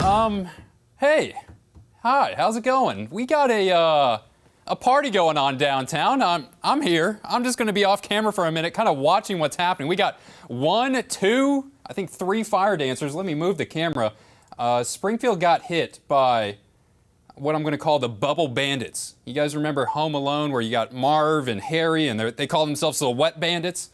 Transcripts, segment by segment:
Hey, hi, how's it going? We got a party going on downtown. I'm here. I'm just going to be off camera for a minute, kind of watching what's happening. We got 1, 2, I think 3 fire dancers. Let me move the camera. Springfield got hit by what I'm going to call the bubble bandits. You guys remember Home Alone, where you got Marv and Harry, and they call themselves the wet bandits?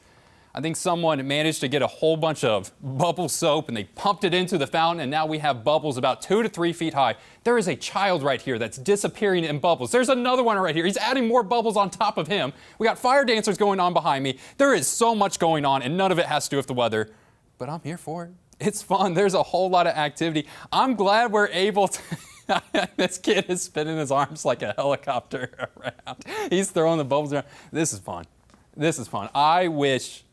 I think someone managed to get a whole bunch of bubble soap and they pumped it into the fountain, and now we have bubbles about 2 to 3 feet high. There is a child right here that's disappearing in bubbles. There's another one right here. He's adding more bubbles on top of him. We got fire dancers going on behind me. There is so much going on, and none of it has to do with the weather, but I'm here for it. It's fun. There's a whole lot of activity. I'm glad we're able to... This kid is spinning his arms like a helicopter around. He's throwing the bubbles around. This is fun. This is fun. I wish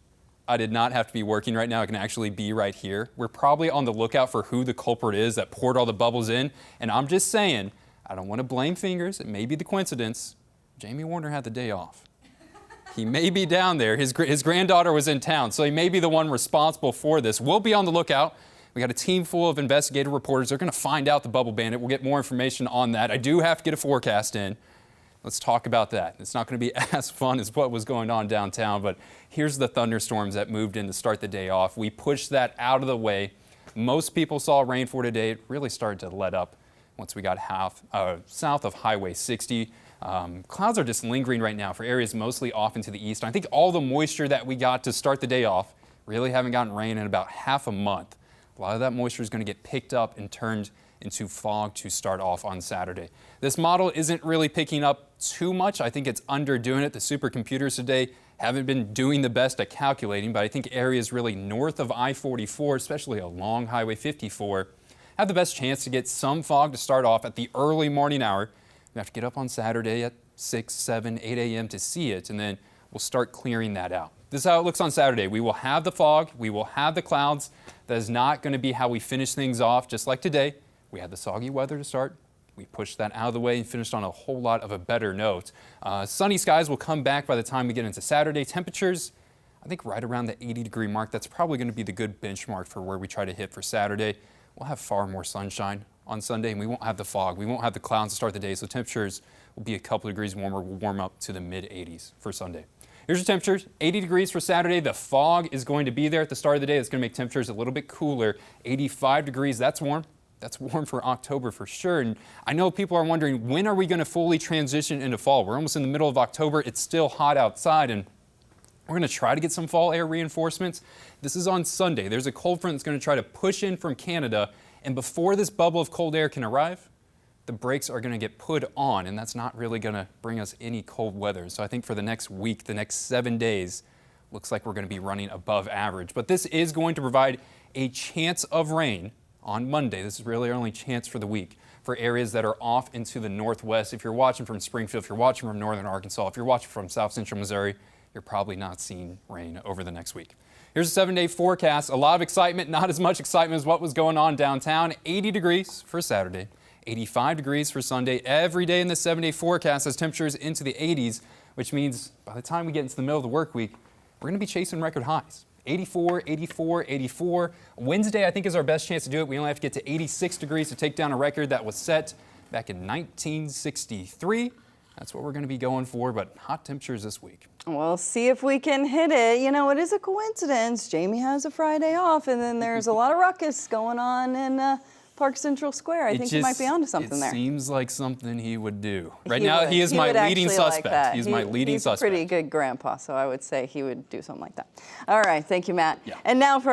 I did not have to be working right now. I can actually be right here. We're probably on the lookout for who the culprit is that poured all the bubbles in. And I'm just saying, I don't want to blame fingers. It may be the coincidence. Jamie Warner had the day off. He may be down there. His granddaughter was in town, so he may be the one responsible for this. We'll be on the lookout. We got a team full of investigative reporters. They're going to find out the bubble bandit. We'll get more information on that. I do have to get a forecast in. Let's talk about that. It's not going to be as fun as what was going on downtown, but here's the thunderstorms that moved in to start the day off. We pushed that out of the way. Most people saw rain for today. It really started to let up once we got south of Highway 60. Clouds are just lingering right now for areas mostly off into the east. I think all the moisture that we got to start the day off, really haven't gotten rain in about half a month. A lot of that moisture is going to get picked up and turned into fog to start off on Saturday. This model isn't really picking up too much. I think it's underdoing it. The supercomputers today haven't been doing the best at calculating, but I think areas really north of I-44, especially along Highway 54, have the best chance to get some fog to start off at the early morning hour. We have to get up on Saturday at 6, 7, 8 a.m. to see it, and then we'll start clearing that out. This is how it looks on Saturday. We will have the fog. We will have the clouds. That is not going to be how we finish things off, just like today. We had the soggy weather to start. We pushed that out of the way and finished on a whole lot of a better note. Sunny skies will come back by the time we get into Saturday. Temperatures, I think right around the 80-degree mark. That's probably going to be the good benchmark for where we try to hit for Saturday. We'll have far more sunshine on Sunday, and we won't have the fog. We won't have the clouds to start the day, so temperatures will be a couple degrees warmer. We'll warm up to the mid-80s for Sunday. Here's your temperatures, 80 degrees for Saturday. The fog is going to be there at the start of the day. It's going to make temperatures a little bit cooler. 85 degrees, that's warm. That's warm for October for sure. And I know people are wondering, when are we going to fully transition into fall? We're almost in the middle of October. It's still hot outside, and we're going to try to get some fall air reinforcements. This is on Sunday. There's a cold front that's going to try to push in from Canada, and before this bubble of cold air can arrive, the brakes are going to get put on, and that's not really going to bring us any cold weather. So I think for the next week, the next 7 days, looks like we're going to be running above average. But this is going to provide a chance of rain on Monday. This is really our only chance for the week for areas that are off into the northwest. If you're watching from Springfield, if you're watching from northern Arkansas, if you're watching from south central Missouri, you're probably not seeing rain over the next week. Here's a 7-day forecast. A lot of excitement, not as much excitement as what was going on downtown. 80 degrees for Saturday. 85 degrees for Sunday. Every day in the 7-day forecast has temperatures into the 80s, which means by the time we get into the middle of the work week, we're going to be chasing record highs. 84, 84, 84. Wednesday, I think, is our best chance to do it. We only have to get to 86 degrees to take down a record that was set back in 1963. That's what we're going to be going for, but hot temperatures this week. We'll see if we can hit it. You know, it is a coincidence. Jamie has a Friday off, and then there's a lot of ruckus going on in Park Central Square. I think he might be onto something there. It seems like something he would do. Right now, he is my leading suspect. He's my leading suspect. He's a pretty good grandpa, so I would say he would do something like that. All right, thank you, Matt. Yeah. And now for